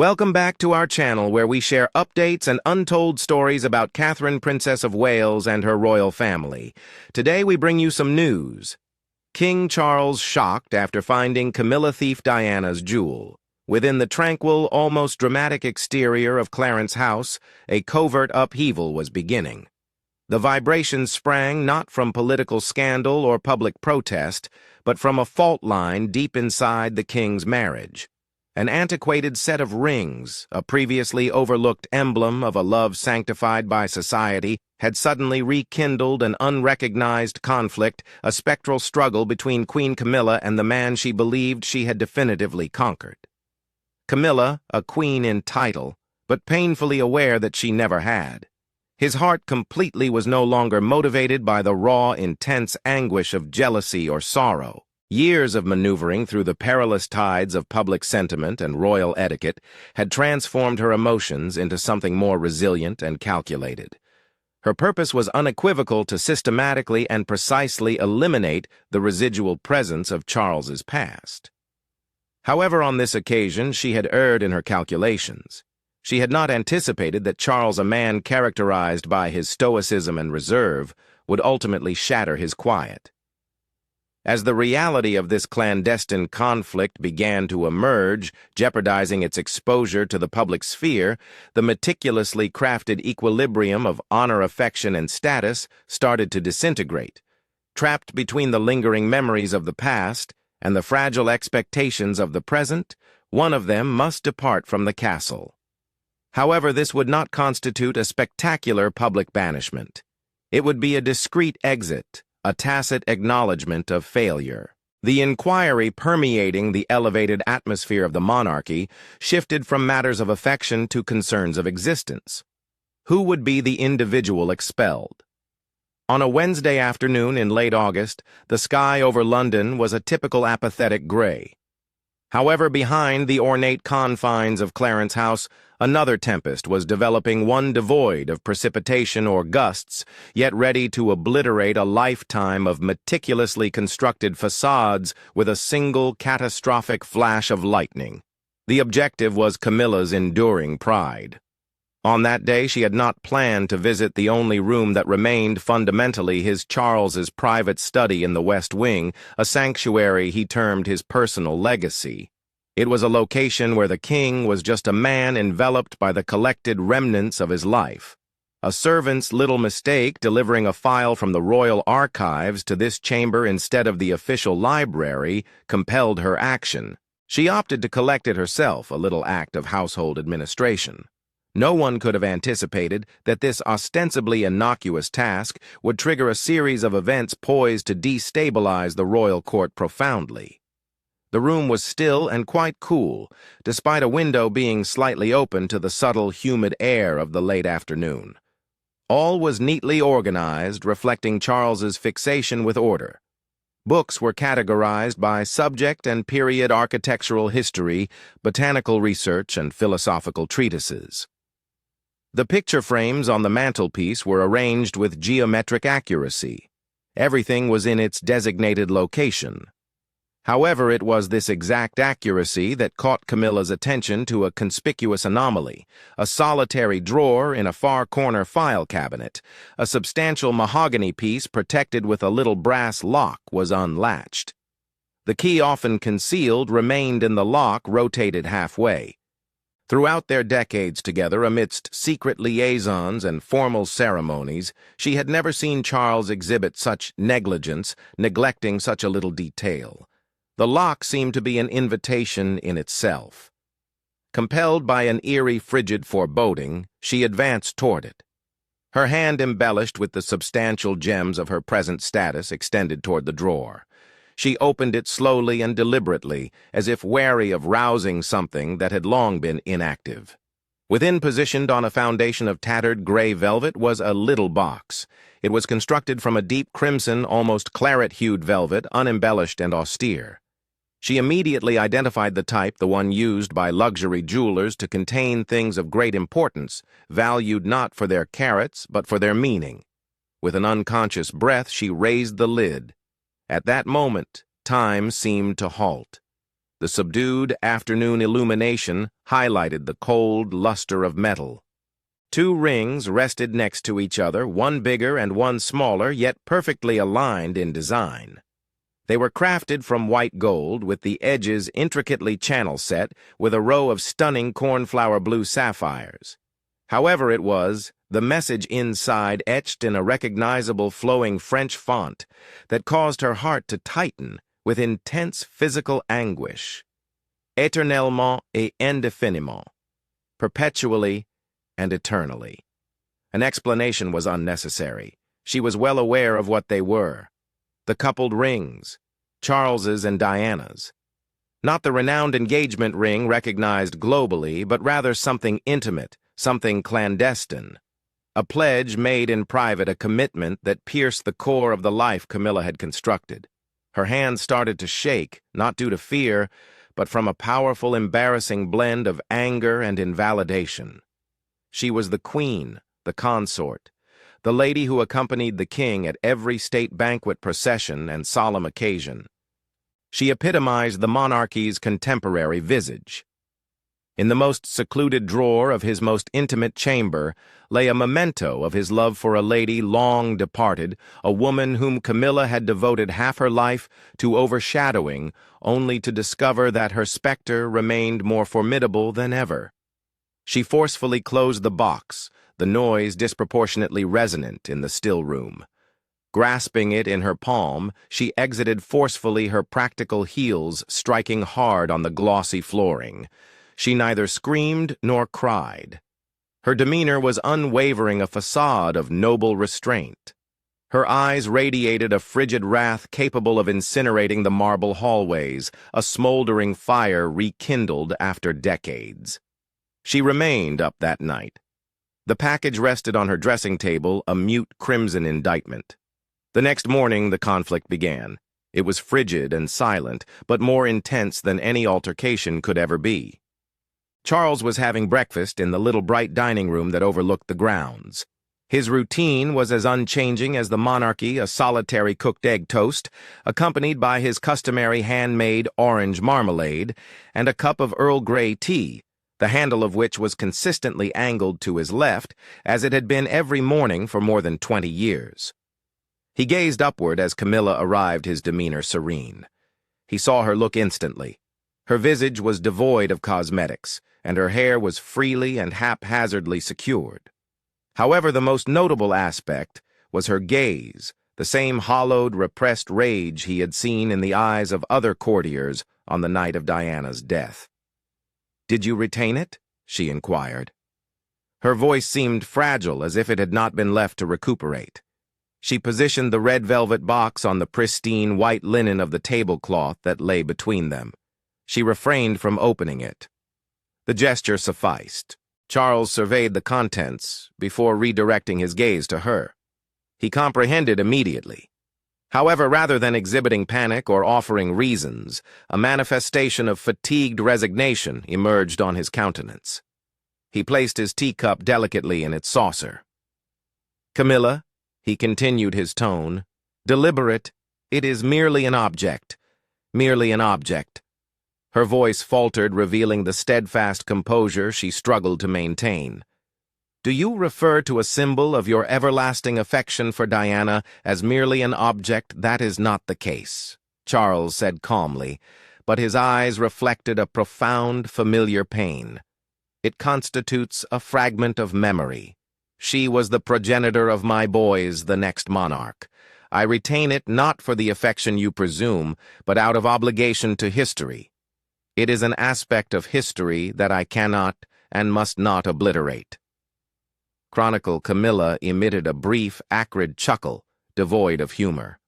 Welcome back to our channel where we share updates and untold stories about Catherine, Princess of Wales and her royal family. Today we bring you some news. King Charles shocked after finding Camilla thief Diana's jewel. Within the tranquil, almost dramatic exterior of Clarence House, a covert upheaval was beginning. The vibrations sprang not from political scandal or public protest, but from a fault line deep inside the king's marriage. An antiquated set of rings, a previously overlooked emblem of a love sanctified by society, had suddenly rekindled an unrecognized conflict, a spectral struggle between Queen Camilla and the man she believed she had definitively conquered. Camilla, a queen in title, but painfully aware that she never had. His heart completely was no longer motivated by the raw, intense anguish of jealousy or sorrow. Years of maneuvering through the perilous tides of public sentiment and royal etiquette had transformed her emotions into something more resilient and calculated. Her purpose was unequivocal to systematically and precisely eliminate the residual presence of Charles's past. However, on this occasion, she had erred in her calculations. She had not anticipated that Charles, a man characterized by his stoicism and reserve, would ultimately shatter his quiet. As the reality of this clandestine conflict began to emerge, jeopardizing its exposure to the public sphere, the meticulously crafted equilibrium of honor, affection, and status started to disintegrate. Trapped between the lingering memories of the past and the fragile expectations of the present, one of them must depart from the castle. However, this would not constitute a spectacular public banishment. It would be a discreet exit, a tacit acknowledgement of failure. The inquiry permeating the elevated atmosphere of the monarchy shifted from matters of affection to concerns of existence. Who would be the individual expelled? On a Wednesday afternoon in late August, the sky over London was a typical apathetic gray. However, behind the ornate confines of Clarence House, another tempest was developing, one devoid of precipitation or gusts, yet ready to obliterate a lifetime of meticulously constructed facades with a single catastrophic flash of lightning. The objective was Camilla's enduring pride. On that day, she had not planned to visit the only room that remained fundamentally his Charles's private study in the West Wing, a sanctuary he termed his personal legacy. It was a location where the king was just a man enveloped by the collected remnants of his life. A servant's little mistake delivering a file from the royal archives to this chamber instead of the official library compelled her action. She opted to collect it herself, a little act of household administration. No one could have anticipated that this ostensibly innocuous task would trigger a series of events poised to destabilize the royal court profoundly. The room was still and quite cool, despite a window being slightly open to the subtle, humid air of the late afternoon. All was neatly organized, reflecting Charles's fixation with order. Books were categorized by subject and period, architectural history, botanical research, and philosophical treatises. The picture frames on the mantelpiece were arranged with geometric accuracy. Everything was in its designated location. However, it was this exact accuracy that caught Camilla's attention to a conspicuous anomaly. A solitary drawer in a far corner file cabinet, a substantial mahogany piece protected with a little brass lock, was unlatched. The key, often concealed, remained in the lock, rotated halfway. Throughout their decades together, amidst secret liaisons and formal ceremonies, she had never seen Charles exhibit such negligence, neglecting such a little detail. The lock seemed to be an invitation in itself. Compelled by an eerie, frigid foreboding, she advanced toward it. Her hand, embellished with the substantial gems of her present status, extended toward the drawer. She opened it slowly and deliberately, as if wary of rousing something that had long been inactive. Within, positioned on a foundation of tattered gray velvet, was a little box. It was constructed from a deep crimson, almost claret-hued velvet, unembellished and austere. She immediately identified the type, the one used by luxury jewelers to contain things of great importance, valued not for their carats, but for their meaning. With an unconscious breath, she raised the lid. At that moment, time seemed to halt. The subdued afternoon illumination highlighted the cold luster of metal. Two rings rested next to each other, one bigger and one smaller, yet perfectly aligned in design. They were crafted from white gold, with the edges intricately channel set with a row of stunning cornflower blue sapphires. However it was, the message inside etched in a recognizable flowing French font that caused her heart to tighten with intense physical anguish. Éternellement et indéfiniment. Perpetually and eternally. An explanation was unnecessary. She was well aware of what they were. The coupled rings, Charles's and Diana's. Not the renowned engagement ring recognized globally, but rather something intimate, something clandestine. A pledge made in private, a commitment that pierced the core of the life Camilla had constructed. Her hands started to shake, not due to fear, but from a powerful, embarrassing blend of anger and invalidation. She was the queen, the consort, the lady who accompanied the king at every state banquet, procession, and solemn occasion. She epitomized the monarchy's contemporary visage. In the most secluded drawer of his most intimate chamber lay a memento of his love for a lady long departed, a woman whom Camilla had devoted half her life to overshadowing, only to discover that her specter remained more formidable than ever. She forcefully closed the box, the noise disproportionately resonant in the still room. Grasping it in her palm, she exited forcefully, her practical heels striking hard on the glossy flooring. She neither screamed nor cried. Her demeanor was unwavering, a facade of noble restraint. Her eyes radiated a frigid wrath capable of incinerating the marble hallways, a smoldering fire rekindled after decades. She remained up that night. The package rested on her dressing table, a mute crimson indictment. The next morning, the conflict began. It was frigid and silent, but more intense than any altercation could ever be. Charles was having breakfast in the little bright dining room that overlooked the grounds. His routine was as unchanging as the monarchy, a solitary cooked egg toast, accompanied by his customary handmade orange marmalade and a cup of Earl Grey tea, the handle of which was consistently angled to his left, as it had been every morning for more than 20 years. He gazed upward as Camilla arrived, his demeanor serene. He saw her look instantly. Her visage was devoid of cosmetics, and her hair was freely and haphazardly secured. However, the most notable aspect was her gaze, the same hollowed, repressed rage he had seen in the eyes of other courtiers on the night of Diana's death. "Did you retain it?" she inquired. Her voice seemed fragile, as if it had not been left to recuperate. She positioned the red velvet box on the pristine white linen of the tablecloth that lay between them. She refrained from opening it. The gesture sufficed. Charles surveyed the contents before redirecting his gaze to her. He comprehended immediately. However, rather than exhibiting panic or offering reasons, a manifestation of fatigued resignation emerged on his countenance. He placed his teacup delicately in its saucer. "Camilla," he continued, his tone deliberate, "it is merely an object. Merely an object." Her voice faltered, revealing the steadfast composure she struggled to maintain. "Do you refer to a symbol of your everlasting affection for Diana as merely an object? That is not the case," Charles said calmly, but his eyes reflected a profound, familiar pain. "It constitutes a fragment of memory. She was the progenitor of my boys, the next monarch. I retain it not for the affection you presume, but out of obligation to history. It is an aspect of history that I cannot and must not obliterate." Chronicle Camilla emitted a brief, acrid chuckle, devoid of humor.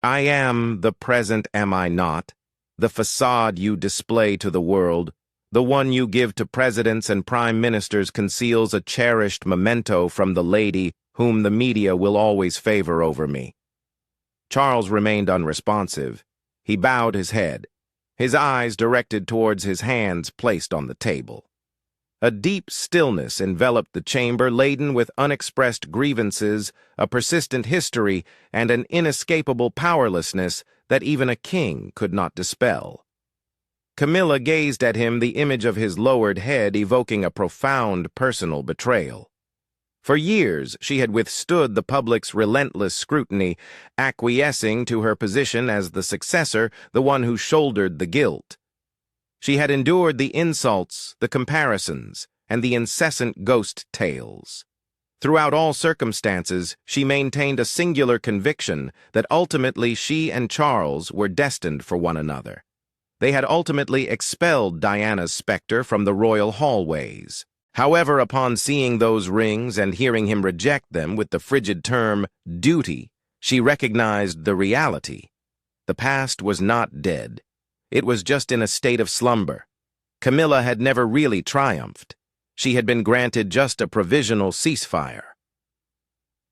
"I am the present, am I not? The facade you display to the world, the one you give to presidents and prime ministers, conceals a cherished memento from the lady whom the media will always favor over me." Charles remained unresponsive. He bowed his head, his eyes directed towards his hands placed on the table. A deep stillness enveloped the chamber, laden with unexpressed grievances, a persistent history, and an inescapable powerlessness that even a king could not dispel. Camilla gazed at him, the image of his lowered head evoking a profound personal betrayal. For years, she had withstood the public's relentless scrutiny, acquiescing to her position as the successor, the one who shouldered the guilt. She had endured the insults, the comparisons, and the incessant ghost tales. Throughout all circumstances, she maintained a singular conviction that ultimately she and Charles were destined for one another. They had ultimately expelled Diana's specter from the royal hallways. However, upon seeing those rings and hearing him reject them with the frigid term, duty, she recognized the reality. The past was not dead. It was just in a state of slumber. Camilla had never really triumphed. She had been granted just a provisional ceasefire.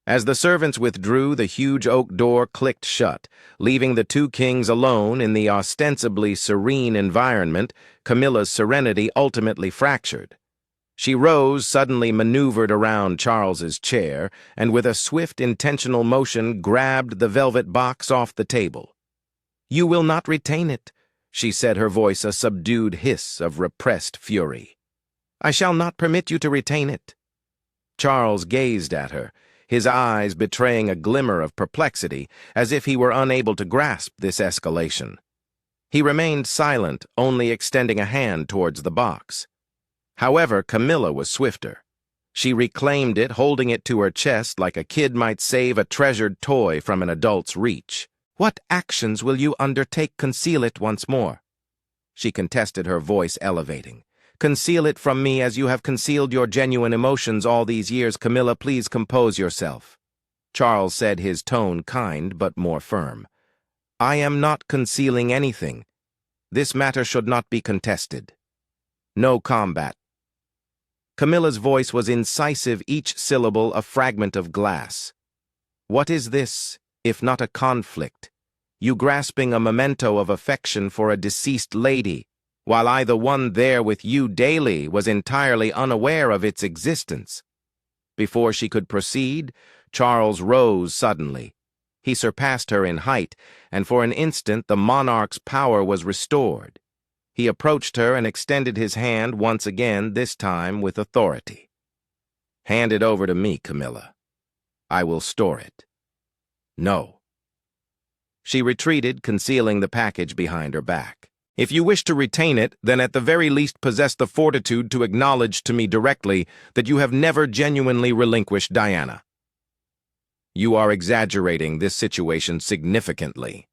As the servants withdrew, the huge oak door clicked shut, leaving the two kings alone in the ostensibly serene environment. Camilla's serenity ultimately fractured. She rose, suddenly maneuvered around Charles's chair, and with a swift, intentional motion grabbed the velvet box off the table. "You will not retain it," she said, her voice a subdued hiss of repressed fury. "I shall not permit you to retain it." Charles gazed at her, his eyes betraying a glimmer of perplexity, as if he were unable to grasp this escalation. He remained silent, only extending a hand towards the box. However, Camilla was swifter. She reclaimed it, holding it to her chest like a kid might save a treasured toy from an adult's reach. "What actions will you undertake? Conceal it once more," she contested, her voice elevating. "Conceal it from me as you have concealed your genuine emotions all these years. Camilla, please compose yourself," Charles said, his tone kind but more firm. "I am not concealing anything. This matter should not be contested. No combat." Camilla's voice was incisive, each syllable a fragment of glass. "What is this, if not a conflict? You grasping a memento of affection for a deceased lady, while I, the one there with you daily, was entirely unaware of its existence." Before she could proceed, Charles rose suddenly. He surpassed her in height, and for an instant the monarch's power was restored. He approached her and extended his hand once again, this time with authority. "Hand it over to me, Camilla. I will store it." "No." She retreated, concealing the package behind her back. "If you wish to retain it, then at the very least possess the fortitude to acknowledge to me directly that you have never genuinely relinquished Diana." "You are exaggerating this situation significantly."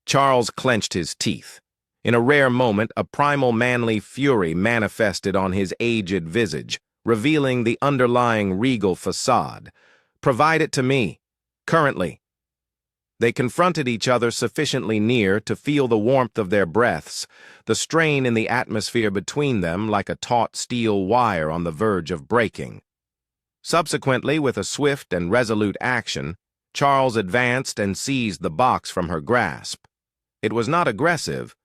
Charles clenched his teeth. In a rare moment, a primal manly fury manifested on his aged visage, revealing the underlying regal facade. "Provide it to me, currently." They confronted each other sufficiently near to feel the warmth of their breaths, the strain in the atmosphere between them like a taut steel wire on the verge of breaking. Subsequently, with a swift and resolute action, Charles advanced and seized the box from her grasp. It was not aggressive,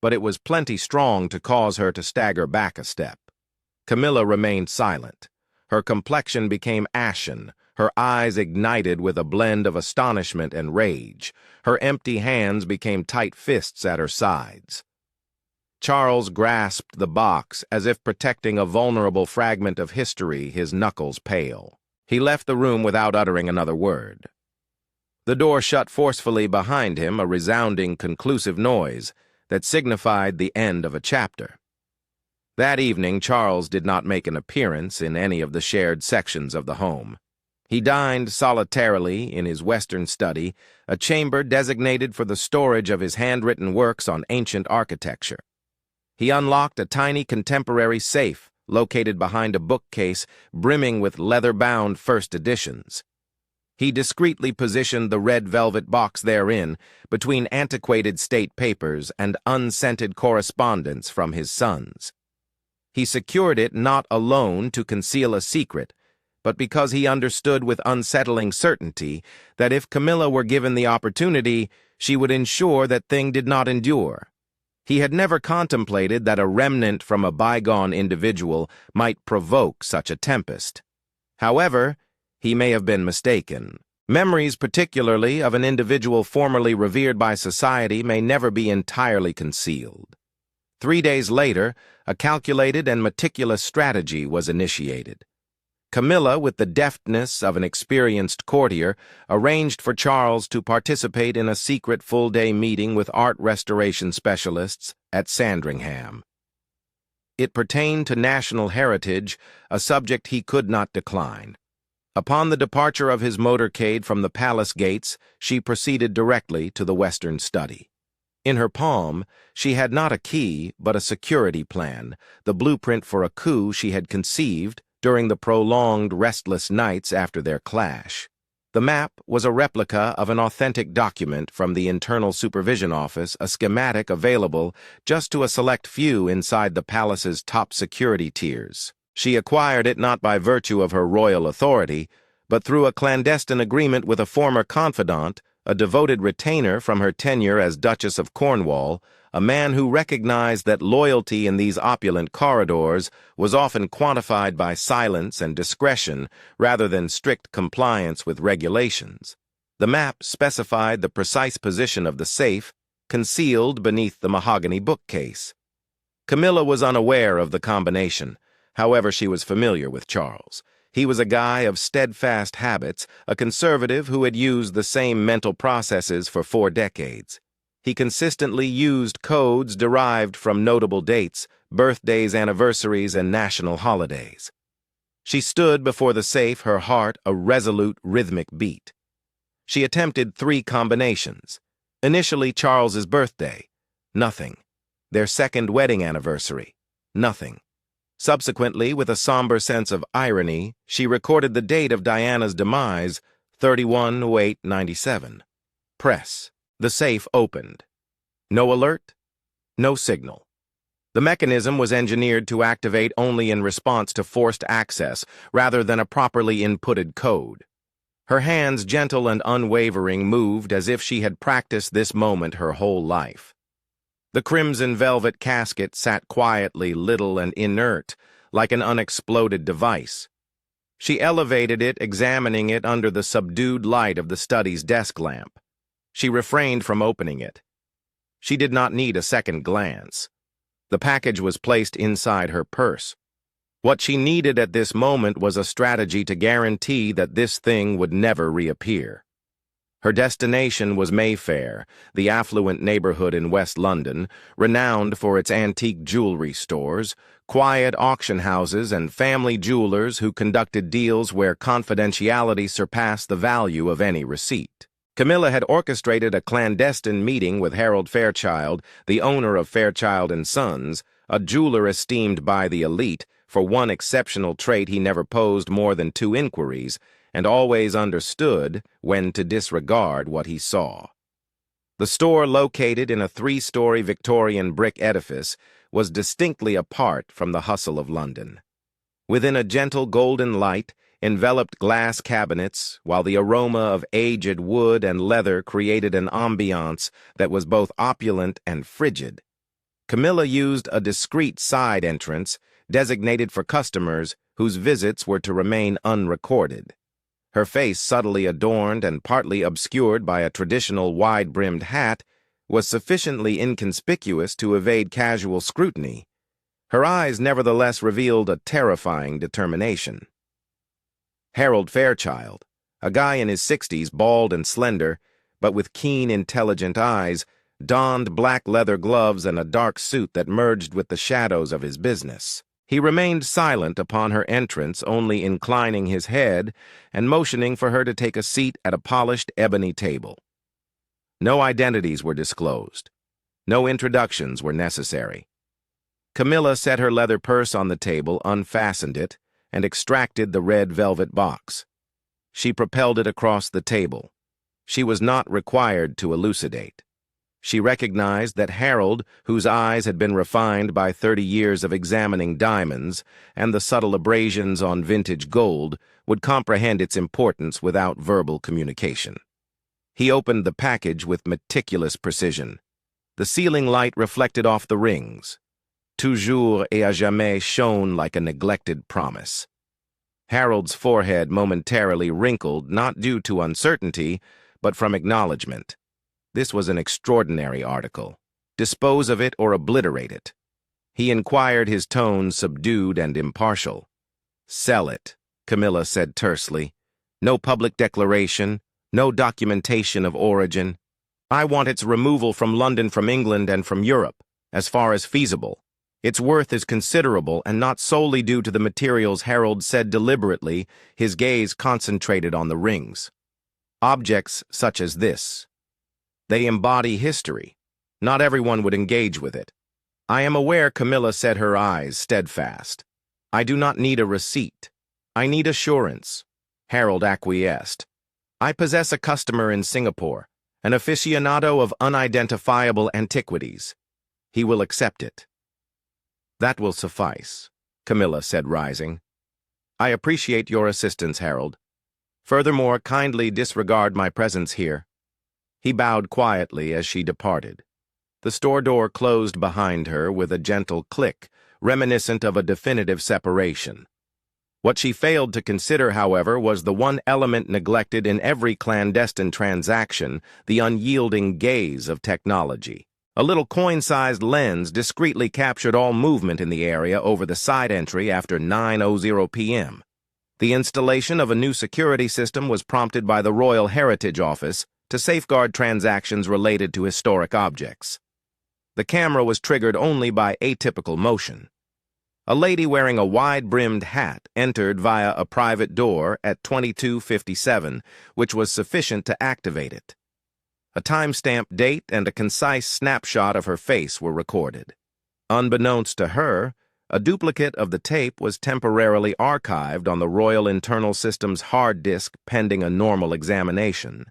but it was plenty strong to cause her to stagger back a step. Camilla remained silent. Her complexion became ashen, her eyes ignited with a blend of astonishment and rage. Her empty hands became tight fists at her sides. Charles grasped the box as if protecting a vulnerable fragment of history, his knuckles pale. He left the room without uttering another word. The door shut forcefully behind him, a resounding, conclusive noise that signified the end of a chapter. That evening, Charles did not make an appearance in any of the shared sections of the home. He dined solitarily in his western study, a chamber designated for the storage of his handwritten works on ancient architecture. He unlocked a tiny contemporary safe located behind a bookcase brimming with leather-bound first editions. He discreetly positioned the red velvet box therein between antiquated state papers and unscented correspondence from his sons. He secured it not alone to conceal a secret, but because he understood with unsettling certainty that if Camilla were given the opportunity, she would ensure that thing did not endure. He had never contemplated that a remnant from a bygone individual might provoke such a tempest. However, he may have been mistaken. Memories, particularly of an individual formerly revered by society, may never be entirely concealed. 3 days later, a calculated and meticulous strategy was initiated. Camilla, with the deftness of an experienced courtier, arranged for Charles to participate in a secret full-day meeting with art restoration specialists at Sandringham. It pertained to national heritage, a subject he could not decline. Upon the departure of his motorcade from the palace gates, she proceeded directly to the Western study. In her palm, she had not a key, but a security plan, the blueprint for a coup she had conceived during the prolonged, restless nights after their clash. The map was a replica of an authentic document from the Internal Supervision Office, a schematic available just to a select few inside the palace's top security tiers. She acquired it not by virtue of her royal authority, but through a clandestine agreement with a former confidant, a devoted retainer from her tenure as Duchess of Cornwall, a man who recognized that loyalty in these opulent corridors was often quantified by silence and discretion rather than strict compliance with regulations. The map specified the precise position of the safe, concealed beneath the mahogany bookcase. Camilla was unaware of the combination. However, she was familiar with Charles. He was a guy of steadfast habits, a conservative who had used the same mental processes for 4 decades. He consistently used codes derived from notable dates, birthdays, anniversaries, and national holidays. She stood before the safe, her heart a resolute, rhythmic beat. She attempted 3 combinations. Initially, Charles's birthday. Nothing. Their 2nd wedding anniversary. Nothing. Subsequently, with a somber sense of irony, she recorded the date of Diana's demise, 31/08/97. Press. The safe opened. No alert, no signal. The mechanism was engineered to activate only in response to forced access rather than a properly inputted code. Her hands, gentle and unwavering, moved as if she had practiced this moment her whole life. The crimson velvet casket sat quietly, little and inert, like an unexploded device. She elevated it, examining it under the subdued light of the study's desk lamp. She refrained from opening it. She did not need a second glance. The package was placed inside her purse. What she needed at this moment was a strategy to guarantee that this thing would never reappear. Her destination was Mayfair, the affluent neighborhood in West London, renowned for its antique jewelry stores, quiet auction houses, and family jewelers who conducted deals where confidentiality surpassed the value of any receipt. Camilla had orchestrated a clandestine meeting with Harold Fairchild, the owner of Fairchild & Sons, a jeweler esteemed by the elite for one exceptional trait: he never posed more than 2 inquiries, and always understood when to disregard what he saw. The store, located in a 3-story Victorian brick edifice, was distinctly apart from the hustle of London. Within a gentle golden light, enveloped glass cabinets, while the aroma of aged wood and leather created an ambiance that was both opulent and frigid. Camilla used a discreet side entrance, designated for customers whose visits were to remain unrecorded. Her face, subtly adorned and partly obscured by a traditional wide-brimmed hat, was sufficiently inconspicuous to evade casual scrutiny. Her eyes nevertheless revealed a terrifying determination. Harold Fairchild, a guy in his 60s, bald and slender, but with keen, intelligent eyes, donned black leather gloves and a dark suit that merged with the shadows of his business. He remained silent upon her entrance, only inclining his head and motioning for her to take a seat at a polished ebony table. No identities were disclosed. No introductions were necessary. Camilla set her leather purse on the table, unfastened it, and extracted the red velvet box. She propelled it across the table. She was not required to elucidate. She recognized that Harold, whose eyes had been refined by 30 years of examining diamonds and the subtle abrasions on vintage gold, would comprehend its importance without verbal communication. He opened the package with meticulous precision. The ceiling light reflected off the rings. Toujours et à jamais shone like a neglected promise. Harold's forehead momentarily wrinkled, not due to uncertainty, but from acknowledgement. This was an extraordinary article. Dispose of it or obliterate it. He inquired, his tone subdued and impartial. "Sell it," Camilla said tersely. "No public declaration, no documentation of origin. I want its removal from London, from England, and from Europe, as far as feasible. Its worth is considerable, and not solely due to the materials," Harold said deliberately, his gaze concentrated on the rings. "Objects such as this. They embody history. Not everyone would engage with it." "I am aware," Camilla said, her eyes steadfast. "I do not need a receipt. I need assurance." Harold acquiesced. "I possess a customer in Singapore, an aficionado of unidentifiable antiquities. He will accept it." "That will suffice," Camilla said, rising. "I appreciate your assistance, Harold. Furthermore, kindly disregard my presence here." He bowed quietly as she departed. The store door closed behind her with a gentle click, reminiscent of a definitive separation. What she failed to consider, however, was the one element neglected in every clandestine transaction: the unyielding gaze of technology. A little coin-sized lens discreetly captured all movement in the area over the side entry after 9:00 p.m. The installation of a new security system was prompted by the Royal Heritage Office to safeguard transactions related to historic objects. The camera was triggered only by atypical motion. A lady wearing a wide-brimmed hat entered via a private door at 22:57, which was sufficient to activate it. A time-stamped date and a concise snapshot of her face were recorded. Unbeknownst to her, a duplicate of the tape was temporarily archived on the Royal Internal System's hard disk pending a normal examination.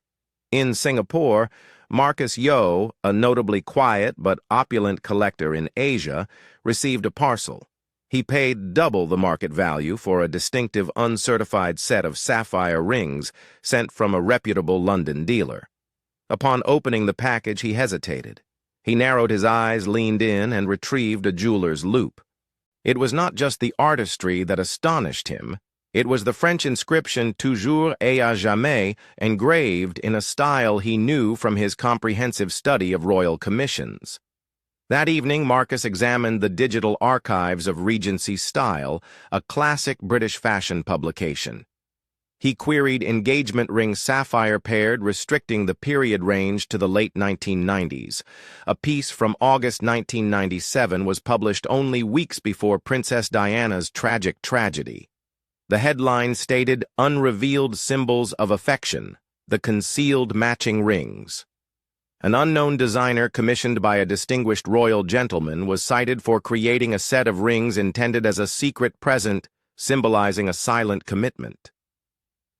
In Singapore, Marcus Yeo, a notably quiet but opulent collector in Asia, received a parcel. He paid double the market value for a distinctive uncertified set of sapphire rings sent from a reputable London dealer. Upon opening the package, he hesitated. He narrowed his eyes, leaned in, and retrieved a jeweler's loupe. It was not just the artistry that astonished him. It was the French inscription "Toujours et à jamais" engraved in a style he knew from his comprehensive study of royal commissions. That evening, Marcus examined the digital archives of Regency Style, a classic British fashion publication. He queried engagement ring sapphire paired, restricting the period range to the late 1990s. A piece from August 1997 was published only weeks before Princess Diana's tragic tragedy. The headline stated, "Unrevealed Symbols of Affection, the Concealed Matching Rings." An unknown designer commissioned by a distinguished royal gentleman was cited for creating a set of rings intended as a secret present, symbolizing a silent commitment.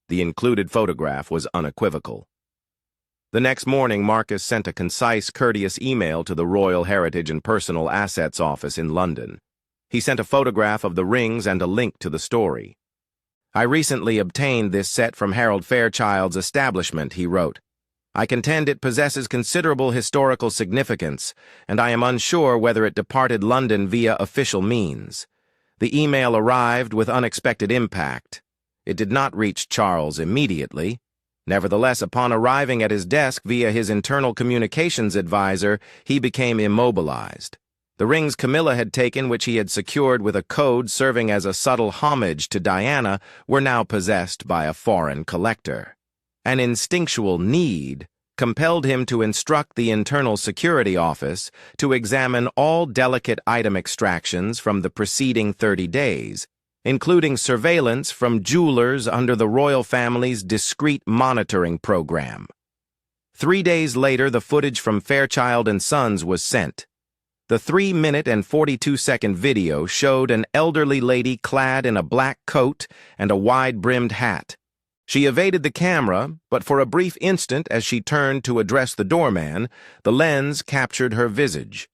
The included photograph was unequivocal. The next morning, Marcus sent a concise, courteous email to the Royal Heritage and Personal Assets Office in London. He sent a photograph of the rings and a link to the story. "I recently obtained this set from Harold Fairchild's establishment," he wrote. "I contend it possesses considerable historical significance, and I am unsure whether it departed London via official means." The email arrived with unexpected impact. It did not reach Charles immediately. Nevertheless, upon arriving at his desk via his internal communications advisor, he became immobilized. The rings Camilla had taken, which he had secured with a code serving as a subtle homage to Diana, were now possessed by a foreign collector. An instinctual need compelled him to instruct the Internal Security Office to examine all delicate item extractions from the preceding 30 days, including surveillance from jewelers under the royal family's discreet monitoring program. 3 days later, the footage from Fairchild and Sons was sent. The 3-minute and 42-second video showed an elderly lady clad in a black coat and a wide-brimmed hat. She evaded the camera, but for a brief instant as she turned to address the doorman, the lens captured her visage.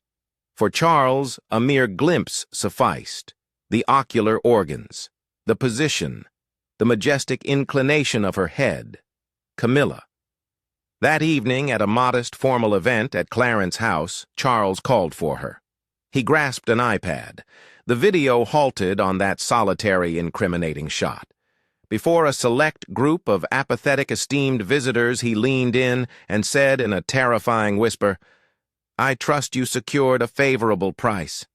For Charles, a mere glimpse sufficed. The ocular organs, the position, the majestic inclination of her head. Camilla. That evening, at a modest formal event at Clarence House, Charles called for her. He grasped an iPad. The video halted on that solitary, incriminating shot. Before a select group of apathetic, esteemed visitors, he leaned in and said in a terrifying whisper, "I trust you secured a favorable price."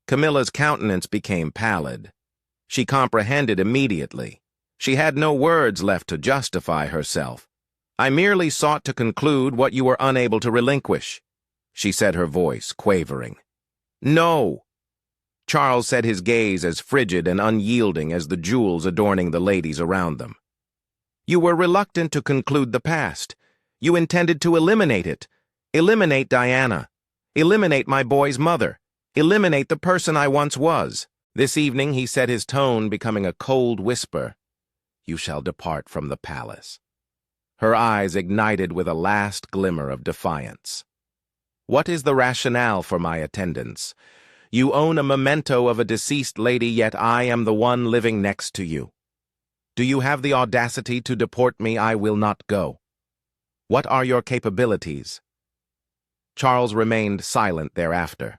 Camilla's countenance became pallid. She comprehended immediately. She had no words left to justify herself. "I merely sought to conclude what you were unable to relinquish," she said, her voice quavering. "No." Charles set his gaze as frigid and unyielding as the jewels adorning the ladies around them. "You were reluctant to conclude the past. You intended to eliminate it. Eliminate Diana. Eliminate my boy's mother. Eliminate the person I once was." This evening he said, his tone becoming a cold whisper. "You shall depart from the palace." Her eyes ignited with a last glimmer of defiance. "What is the rationale for my attendance? You own a memento of a deceased lady, yet I am the one living next to you. Do you have the audacity to deport me? I will not go. What are your capabilities?" Charles remained silent thereafter.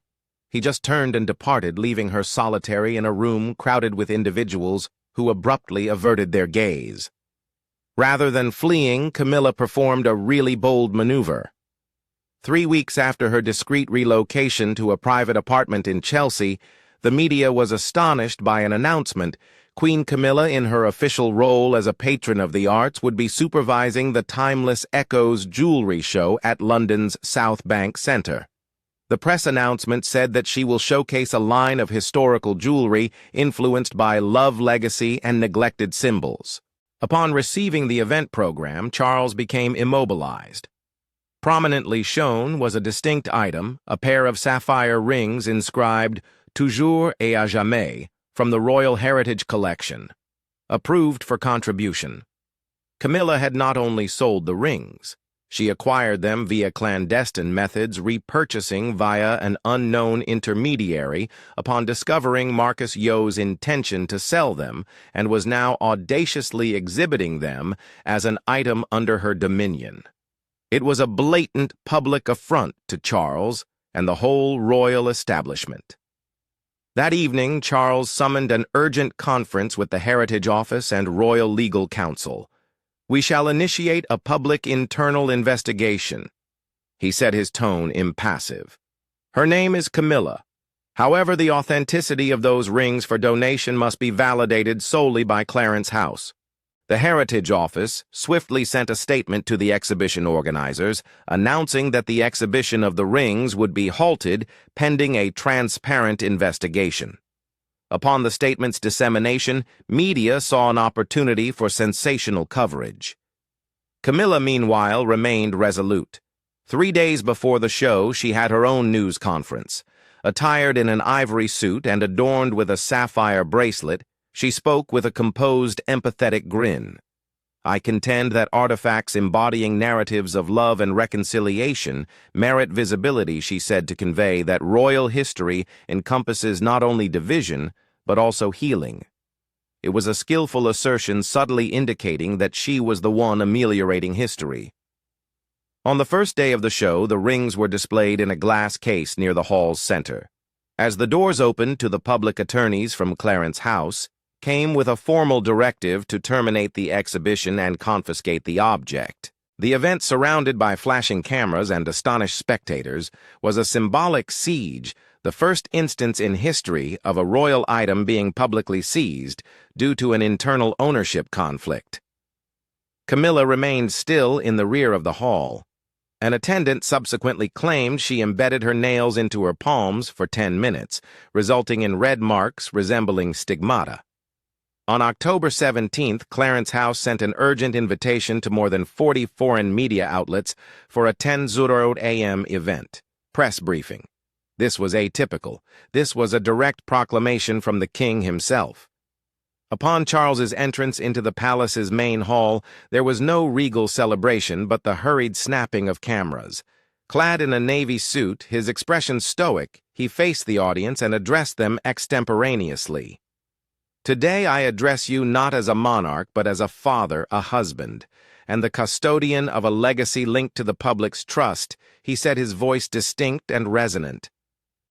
He just turned and departed, leaving her solitary in a room crowded with individuals who abruptly averted their gaze. Rather than fleeing, Camilla performed a really bold maneuver. 3 weeks after her discreet relocation to a private apartment in Chelsea, the media was astonished by an announcement. Queen Camilla, in her official role as a patron of the arts, would be supervising the Timeless Echoes jewelry show at London's South Bank Centre. The press announcement said that she will showcase a line of historical jewelry influenced by love legacy and neglected symbols. Upon receiving the event program, Charles became immobilized. Prominently shown was a distinct item, a pair of sapphire rings inscribed "Toujours et à jamais" from the Royal Heritage Collection. Approved for contribution. Camilla had not only sold the rings, she acquired them via clandestine methods, repurchasing via an unknown intermediary upon discovering Marcus Yo's intention to sell them, and was now audaciously exhibiting them as an item under her dominion. It was a blatant public affront to Charles and the whole royal establishment. That evening, Charles summoned an urgent conference with the Heritage Office and Royal Legal Council. "We shall initiate a public internal investigation." He said, his tone impassive. "Her name is Camilla. However, the authenticity of those rings for donation must be validated solely by Clarence House." The Heritage Office swiftly sent a statement to the exhibition organizers, announcing that the exhibition of the rings would be halted pending a transparent investigation. Upon the statement's dissemination, media saw an opportunity for sensational coverage. Camilla, meanwhile, remained resolute. 3 days before the show, she had her own news conference. Attired in an ivory suit and adorned with a sapphire bracelet, she spoke with a composed, empathetic grin. "I contend that artifacts embodying narratives of love and reconciliation merit visibility," she said, to convey that royal history encompasses not only division, but also healing. It was a skillful assertion, subtly indicating that she was the one ameliorating history. On the first day of the show, the rings were displayed in a glass case near the hall's center. As the doors opened to the public, attorneys from Clarence House came with a formal directive to terminate the exhibition and confiscate the object. The event, surrounded by flashing cameras and astonished spectators, was a symbolic siege, the first instance in history of a royal item being publicly seized due to an internal ownership conflict. Camilla remained still in the rear of the hall. An attendant subsequently claimed she embedded her nails into her palms for 10 minutes, resulting in red marks resembling stigmata. On October 17th, Clarence House sent an urgent invitation to more than 40 foreign media outlets for a 10:00 a.m. event. Press briefing. This was atypical. This was a direct proclamation from the king himself. Upon Charles's entrance into the palace's main hall, there was no regal celebration but the hurried snapping of cameras. Clad in a navy suit, his expression stoic, he faced the audience and addressed them extemporaneously. "Today I address you not as a monarch, but as a father, a husband, and the custodian of a legacy linked to the public's trust," he said, his voice distinct and resonant.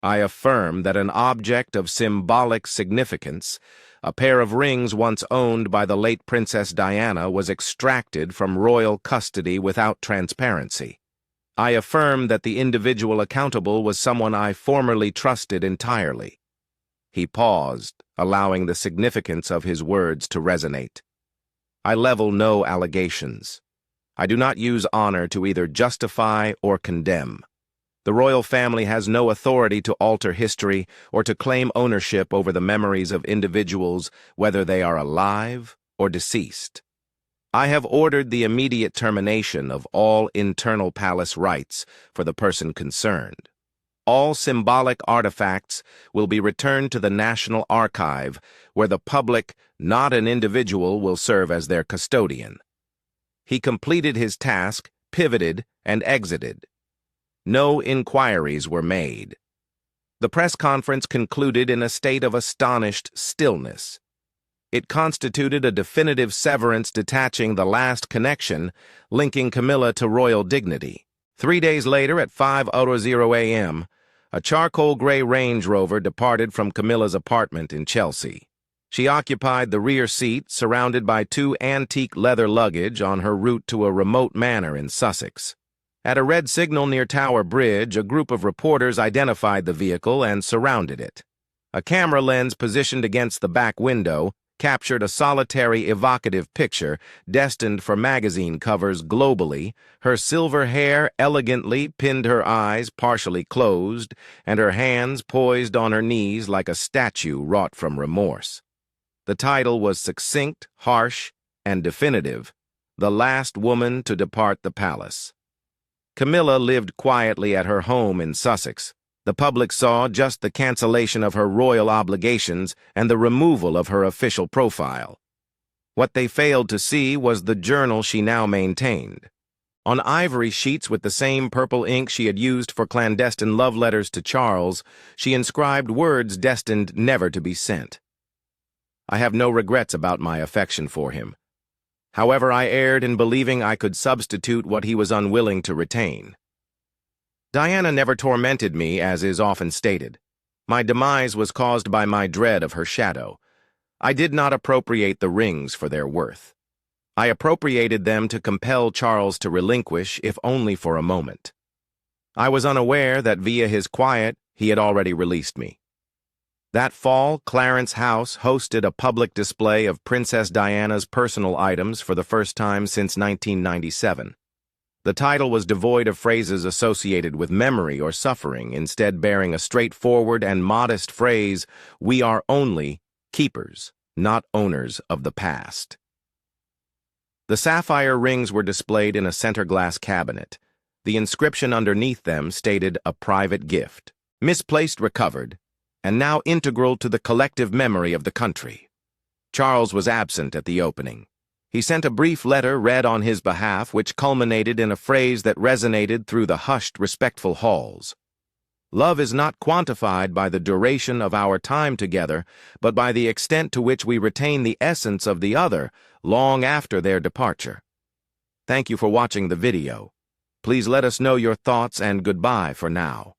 "I affirm that an object of symbolic significance, a pair of rings once owned by the late Princess Diana, was extracted from royal custody without transparency. I affirm that the individual accountable was someone I formerly trusted entirely. He paused, allowing the significance of his words to resonate. I level no allegations. I do not use honor to either justify or condemn. The royal family has no authority to alter history or to claim ownership over the memories of individuals, whether they are alive or deceased. I have ordered the immediate termination of all internal palace rights for the person concerned. All symbolic artifacts will be returned to the National Archive, where the public, not an individual, will serve as their custodian. He completed his task, pivoted, and exited. No inquiries were made. The press conference concluded in a state of astonished stillness. It constituted a definitive severance detaching the last connection, linking Camilla to royal dignity. 3 days later, at 5:00 a.m., a charcoal gray Range Rover departed from Camilla's apartment in Chelsea. She occupied the rear seat, surrounded by 2 antique leather luggage on her route to a remote manor in Sussex. At a red signal near Tower Bridge, a group of reporters identified the vehicle and surrounded it. A camera lens positioned against the back window captured a solitary, evocative picture destined for magazine covers globally. Her silver hair elegantly pinned her eyes partially closed, and her hands poised on her knees like a statue wrought from remorse. The title was succinct, harsh, and definitive: The Last Woman to Depart the Palace. Camilla lived quietly at her home in Sussex. The public saw just the cancellation of her royal obligations and the removal of her official profile. What they failed to see was the journal she now maintained. On ivory sheets with the same purple ink she had used for clandestine love letters to Charles, she inscribed words destined never to be sent. I have no regrets about my affection for him. However, I erred in believing I could substitute what he was unwilling to retain. Diana never tormented me, as is often stated. My demise was caused by my dread of her shadow. I did not appropriate the rings for their worth. I appropriated them to compel Charles to relinquish, if only for a moment. I was unaware that via his quiet, he had already released me. That fall, Clarence House hosted a public display of Princess Diana's personal items for the first time since 1997. The title was devoid of phrases associated with memory or suffering, instead bearing a straightforward and modest phrase: "We are only keepers, not owners of the past." The sapphire rings were displayed in a center glass cabinet. The inscription underneath them stated "A private gift, misplaced recovered, and now integral to the collective memory of the country." Charles was absent at the opening. He sent a brief letter read on his behalf, which culminated in a phrase that resonated through the hushed, respectful halls. "Love is not quantified by the duration of our time together, but by the extent to which we retain the essence of the other long after their departure." Thank you for watching the video. Please let us know your thoughts, and goodbye for now.